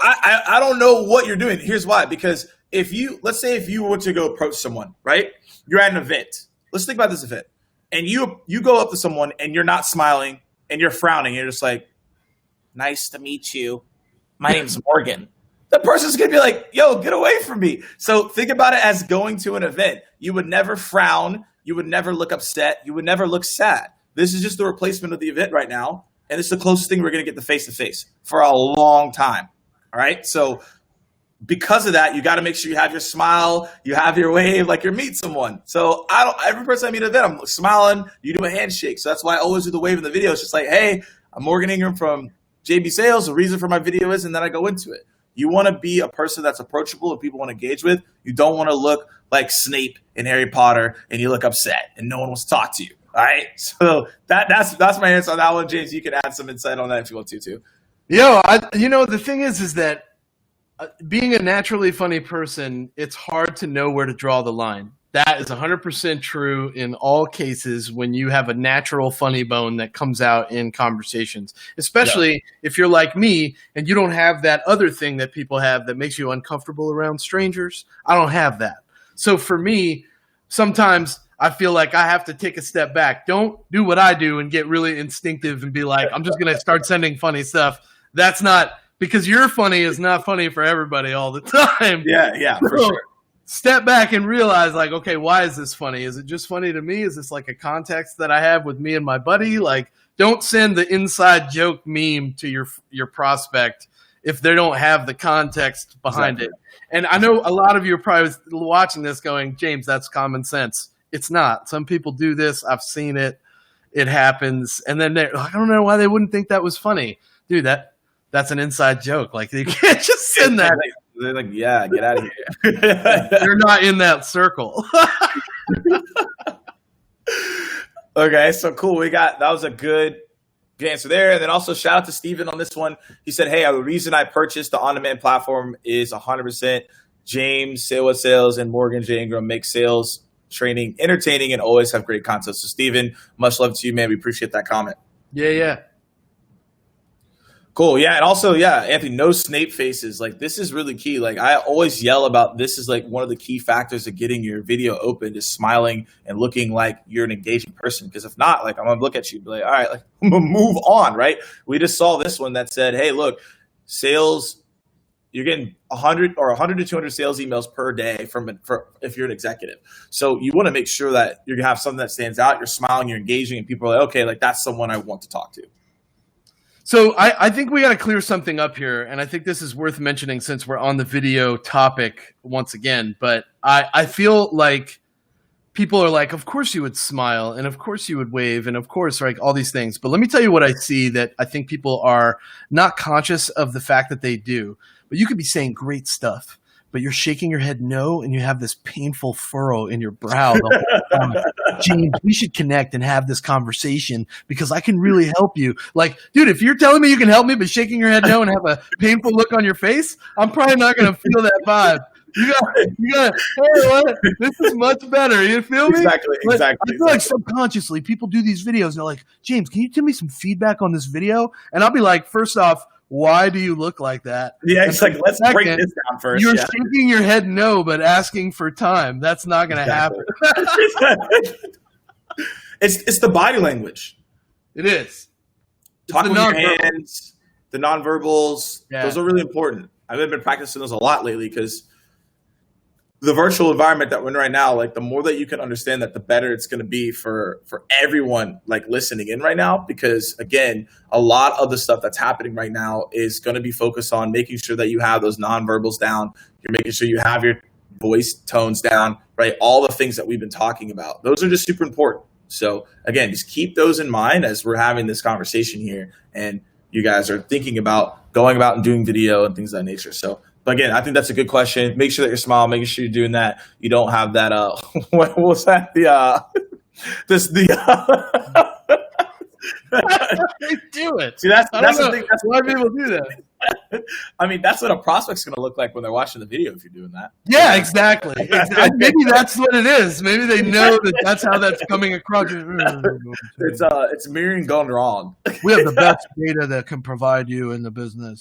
I don't know what you're doing. Here's why. Because let's say if you were to go approach someone, right? You're at an event. Let's think about this event. And you go up to someone and you're not smiling and you're frowning. You're just like, nice to meet you. My name's Morgan. The person's going to be like, yo, get away from me. So think about it as going to an event. You would never frown. You would never look upset. You would never look sad. This is just the replacement of the event right now. And it's the closest thing we're going to get to face for a long time. All right. So because of that, you got to make sure you have your smile, you have your wave, like you're meeting someone. So every person I meet at an event, I'm smiling, you do a handshake. So that's why I always do the wave in the video. It's just like, hey, I'm Morgan Ingram from JB Sales. The reason for my video is, and then I go into it. You want to be a person that's approachable and people want to engage with. You don't want to look like Snape in Harry Potter and you look upset and no one wants to talk to you. All right. So that's my answer on that one. James, you can add some insight on that if you want to too. The thing is that being a naturally funny person, it's hard to know where to draw the line. That is 100% true in all cases when you have a natural funny bone that comes out in conversations, especially if you're like me and you don't have that other thing that people have that makes you uncomfortable around strangers. I don't have that. So for me, sometimes I feel like I have to take a step back. Don't do what I do and get really instinctive and be like, I'm just going to start sending funny stuff. That's not – because you're funny is not funny for everybody all the time. Yeah, for sure. Step back and realize, like, okay, why is this funny? Is it just funny to me? Is this like a context that I have with me and my buddy? Like, don't send the inside joke meme to your prospect if they don't have the context behind it. And I know a lot of you are probably watching this going, James, that's common sense. It's not. Some people do this. I've seen it. It happens. And then I don't know why they wouldn't think that was funny. Dude, that's an inside joke. Like, you can't just send that. They're like, yeah, get out of here. You're not in that circle. Okay, so cool. That was a good answer there. And then also shout out to Steven on this one. He said, hey, the reason I purchased the on-demand platform is 100% James, Sales, and Morgan J. Ingram make sales training entertaining and always have great content. So Steven, much love to you, man. We appreciate that comment. Yeah. Cool. Yeah. And also, Anthony, no Snape faces. Like, this is really key. Like, I always yell about this is like one of the key factors of getting your video open is smiling and looking like you're an engaging person. Because if not, like, I'm going to look at you and be like, all right, like, I'm going to move on. Right. We just saw this one that said, hey, look, sales, you're getting 100 to 200 sales emails per day if you're an executive. So you want to make sure that you're going to have something that stands out. You're smiling, you're engaging, and people are like, okay, like, that's someone I want to talk to. So I think we got to clear something up here, and I think this is worth mentioning since we're on the video topic once again. But I feel like people are like, of course you would smile, and of course you would wave, and of course, like, all these things. But let me tell you what I see that I think people are not conscious of the fact that they do. But you could be saying great stuff, but you're shaking your head no, and you have this painful furrow in your brow the whole time. James, we should connect and have this conversation because I can really help you. Like, dude, if you're telling me you can help me but shaking your head no and have a painful look on your face, I'm probably not going to feel that vibe. You got. Hey, what? This is much better. You feel me? Exactly. I feel like subconsciously people do these videos and they're like, James, can you give me some feedback on this video? And I'll be like, first off, why do you look like that? Yeah, it's like, let's break this down first. You're shaking your head no, but asking for time. That's not going to happen. It's the body language. It is. Talking with your hands, the nonverbals, those are really important. I've been practicing those a lot lately because the virtual environment that we're in right now, like, the more that you can understand that, the better it's going to be for everyone, like, listening in right now. Because again, a lot of the stuff that's happening right now is going to be focused on making sure that you have those nonverbals down. You're making sure you have your voice tones down, right? All the things that we've been talking about, those are just super important. So again, just keep those in mind as we're having this conversation here, and you guys are thinking about going about and doing video and things of that nature. So. But again, I think that's a good question. Make sure that you're smiling, making sure you're doing that. You don't have that, what was that? They do it. See, that's the thing. Why people do that? I mean, that's what a prospect's going to look like when they're watching the video if you're doing that. Yeah, exactly. Maybe that's what it is. Maybe they know that that's how that's coming across. It's mirroring gone wrong. We have the best data that can provide you in the business.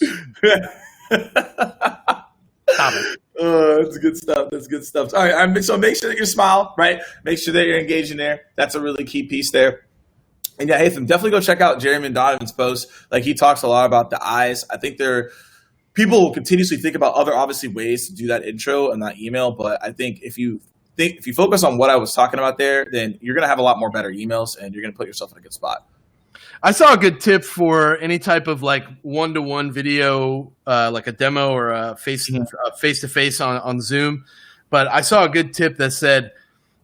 Stop it. That's good stuff. That's good stuff. All right. So make sure that you smile, right? Make sure that you're engaging there. That's a really key piece there. And yeah, Hatham, definitely go check out Jeremy Donovan's post. Like, he talks a lot about the eyes. I think people will continuously think about other obviously ways to do that intro and that email. But I think if you focus on what I was talking about there, then you're going to have a lot more better emails and you're going to put yourself in a good spot. I saw a good tip for any type of like one-to-one video, like a demo or a face-to-face on Zoom. But I saw a good tip that said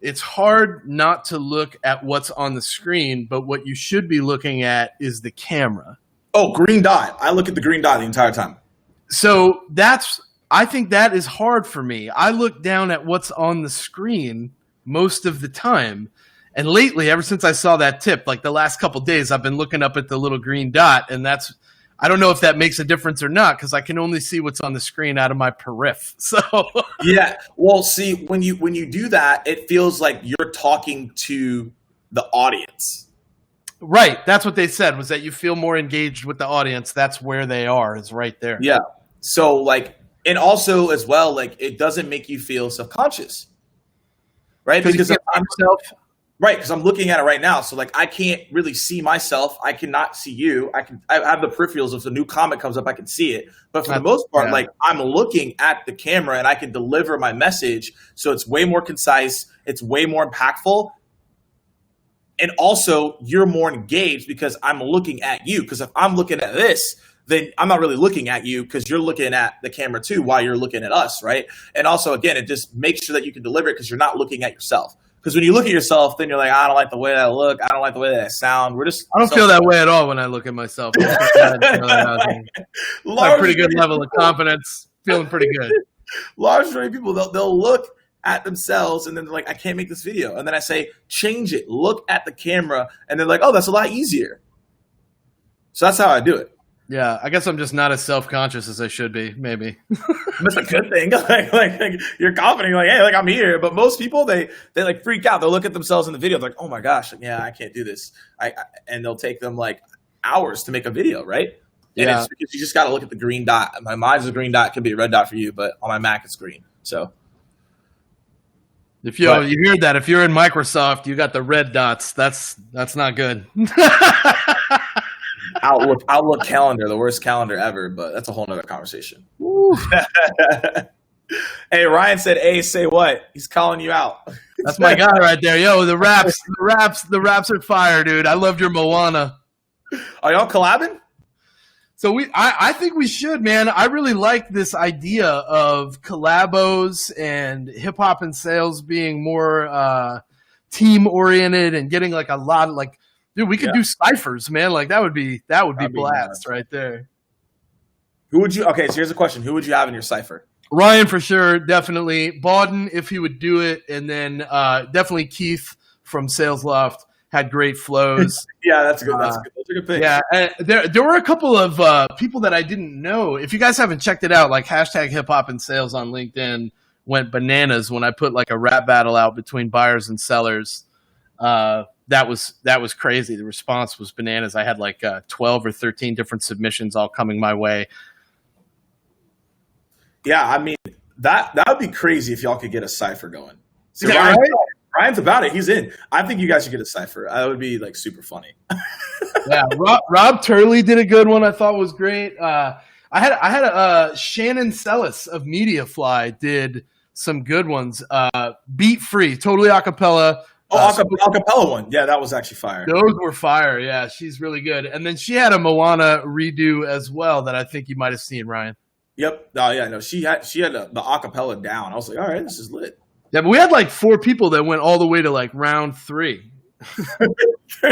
it's hard not to look at what's on the screen, but what you should be looking at is the camera. Oh, green dot. I look at the green dot the entire time. So I think that is hard for me. I look down at what's on the screen most of the time. And lately, ever since I saw that tip, like the last couple of days, I've been looking up at the little green dot, and I don't know if that makes a difference or not, because I can only see what's on the screen out of my periph. So yeah, well, see, when you do that, it feels like you're talking to the audience. Right, that's what they said, was that you feel more engaged with the audience. That's where they are, is right there. Yeah. So like, and also as well, like, it doesn't make you feel self-conscious, right? Because I'm looking at it right now. So like, I can't really see myself. I cannot see you. I have the peripherals. If a new comment comes up, I can see it. But for the most part, like, I'm looking at the camera and I can deliver my message. So it's way more concise. It's way more impactful. And also you're more engaged because I'm looking at you. Because if I'm looking at this, then I'm not really looking at you because you're looking at the camera too while you're looking at us, right? And also, again, it just makes sure that you can deliver it because you're not looking at yourself. Because when you look at yourself, then you're like, I don't like the way that I look. I don't like the way that I sound. I don't feel that way at all when I look at myself. A pretty good level of confidence, feeling pretty good. Large majority of people, they'll look at themselves and then they're like, I can't make this video. And then I say, change it. Look at the camera. And they're like, oh, that's a lot easier. So that's how I do it. Yeah, I guess I'm just not as self-conscious as I should be, maybe. That's a good thing. like you're confident, you're like, hey, like, I'm here. But most people, they like freak out. They'll look at themselves in the video, they're like, oh my gosh, yeah, I can't do this. And they'll take them like hours to make a video, right? And it's because you just got to look at the green dot. My mind's a green dot, it could be a red dot for you, but on my Mac it's green. So you heard that, if you're in Microsoft, you got the red dots. That's not good. Outlook calendar, the worst calendar ever, but that's a whole nother conversation. Hey, Ryan said, hey, say what? He's calling you out. That's my guy right there. Yo, the raps are fire, dude. I loved your Moana. Are y'all collabing? So I think we should, man. I really like this idea of collabos and hip hop and sales being more team oriented and getting like a lot of like, dude, we could do ciphers, man. Like that'd be blast right there. Okay, so here's a question. Who would you have in your cipher? Ryan for sure, definitely. Bawden, if he would do it, and then definitely Keith from Sales Loft had great flows. Yeah, that's good. That's good. Those are good things. Yeah, and there were a couple of people that I didn't know. If you guys haven't checked it out, like hashtag hip hop and sales on LinkedIn went bananas when I put like a rap battle out between buyers and sellers. That was crazy. The response was bananas. I had like 12 or 13 different submissions all coming my way. Yeah, I mean, that would be crazy if y'all could get a cipher going. So yeah, Ryan's about it. He's in. I think you guys should get a cipher. That would be like super funny. Yeah, Rob Turley did a good one. I thought was great. I had Shannon Sellis of Mediafly did some good ones. Beat free, totally acapella. Acapella one. Yeah, that was actually fire. Those were fire. Yeah, she's really good. And then she had a Moana redo as well that I think you might have seen, Ryan. Yep. Oh yeah, no, she had the acapella down. I was like, all right, this is lit. Yeah, but we had like 4 people that went all the way to like round 3.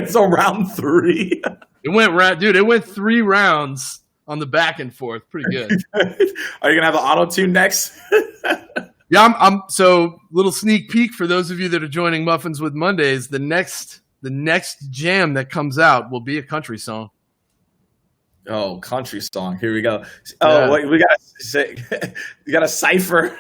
So round 3. It went 3 rounds on the back and forth. Pretty good. Are you gonna have an auto tune next? Yeah, I'm so little sneak peek for those of you that are joining Muffins with Mondays. The next jam that comes out will be a country song. Oh, country song. Here we go. Yeah. Oh, wait, we got to we got a cipher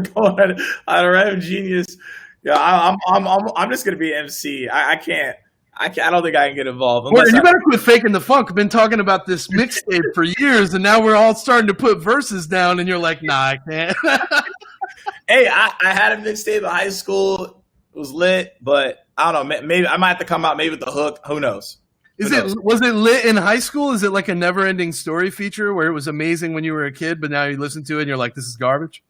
going on a Random Genius. Yeah, I'm just gonna be MC. I can't. I don't think I can get involved. Well, you better quit faking the funk. I've been talking about this mixtape for years, and now we're all starting to put verses down, and you're like, nah, I can't. Hey, I had a mixtape in high school. It was lit, but I don't know. Maybe I might have to come out maybe with the hook. Who knows? Was it lit in high school? Is it like a never-ending story feature where it was amazing when you were a kid, but now you listen to it and you're like, this is garbage?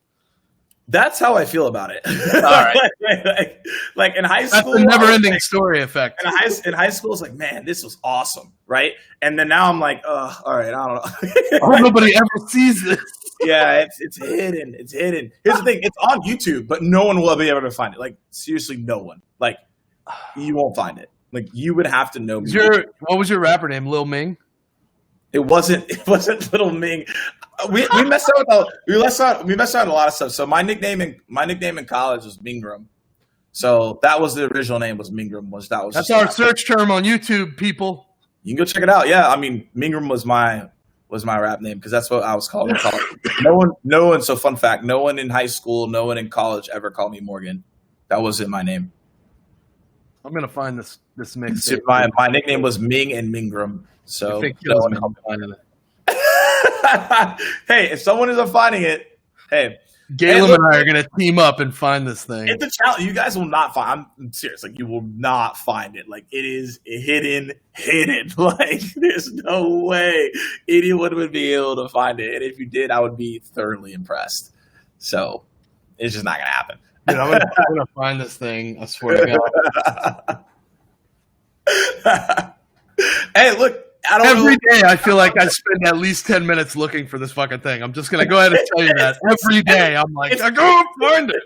That's how I feel about it. All right. like in high school, that's a never-ending story effect. In high school, it's like, man, this was awesome, right? And then now I'm like, all right, I don't know. Nobody ever sees this. Yeah, it's hidden. It's hidden. Here's the thing: it's on YouTube, but no one will be able to find it. Like seriously, no one. Like you won't find it. Like you would have to know me. What was your rapper name? Lil Ming? It wasn't Little Ming. We messed up with we messed around a lot of stuff. So my nickname in college was Mingram. So that was the original name was Mingram. That's our search term on YouTube, people. You can go check it out. Yeah, I mean Mingram was my rap name because that's what I was called in college. No one. So fun fact: no one in high school, no one in college ever called me Morgan. That wasn't my name. I'm gonna find this mix. My nickname was Ming and Mingram. So hey, if someone isn't finding it, hey, Galen and I are gonna team up and find this thing. It's a challenge. You guys will not find. I'm serious. Like you will not find it. Like it is hidden. Like there's no way anyone would be able to find it. And if you did, I would be thoroughly impressed. So it's just not gonna happen. Dude, I'm gonna find this thing. I swear to God. Hey, look. Every day I feel like I spend at least 10 minutes looking for this fucking thing. I'm just gonna go ahead and tell you that. Every day I'm like, I go and find it.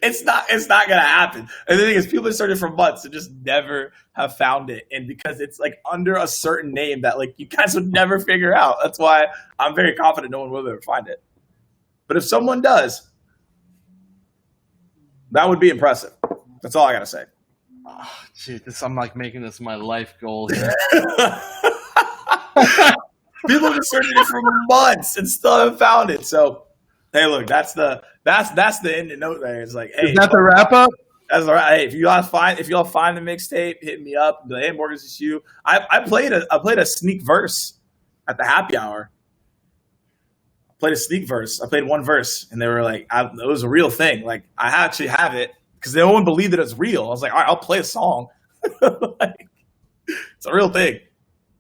It's not gonna happen. And the thing is, people have searching for months and just never have found it. And because it's like under a certain name that like you guys would never figure out. That's why I'm very confident no one will ever find it. But if someone does, that would be impressive. That's all I gotta say. Oh, gee, I'm like making this my life goal here. People have been searching it for months and still haven't found it. So, hey, look, that's the end of note there. It's like, hey, is that the wrap up? That's all right. Hey, if y'all find the mixtape, hit me up. Be like, hey, Morgan, this is you. I played a sneak verse at the happy hour. I played a sneak verse. I played one verse, and they were like, it was a real thing. Like I actually have it because no one believed that it was real. I was like, all right, I'll play a song. Like, it's a real thing.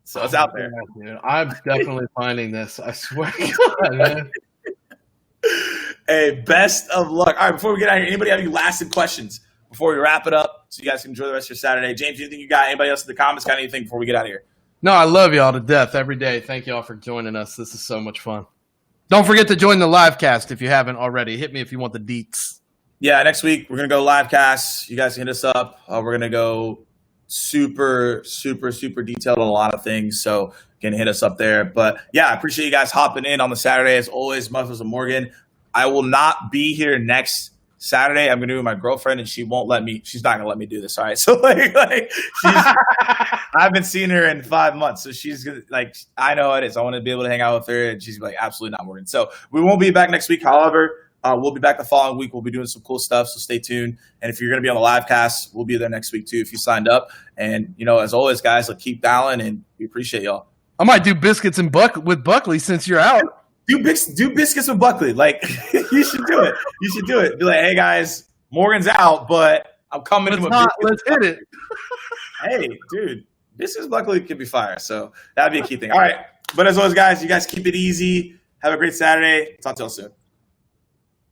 So it's out there. Dude. I'm definitely finding this. I swear to God, man. Hey, best of luck. All right, before we get out of here, anybody have any lasting questions before we wrap it up so you guys can enjoy the rest of your Saturday? James, anything you got? Anybody else in the comments got anything before we get out of here? No, I love y'all to death every day. Thank y'all for joining us. This is so much fun. Don't forget to join the live cast if you haven't already. Hit me if you want the deets. Yeah, next week we're going to go live cast. You guys can hit us up. We're going to go super detailed on a lot of things, so you can hit us up there. But yeah, I appreciate you guys hopping in on the Saturday. As always, Muffins and Morgan. I will not be here next Saturday. I'm gonna be with my girlfriend, and she's not gonna let me do this. All right, so I haven't seen her in 5 months, so she's gonna I know how it is. I want to be able to hang out with her, and she's like, absolutely not, Morgan. So we won't be back next week. However, we'll be back the following week. We'll be doing some cool stuff, so stay tuned. And if you're going to be on the live cast, we'll be there next week too if you signed up. And, as always, guys, keep dialing, and we appreciate y'all. I might do biscuits with Buckley since you're out. Do biscuits with Buckley. You should do it. You should do it. Be like, hey, guys, Morgan's out, but I'm coming in with biscuits. Let's hit it. Hey, dude, biscuits with Buckley could be fire. So that'd be a key thing. All right. But as always, guys, you guys keep it easy. Have a great Saturday. Talk to y'all soon.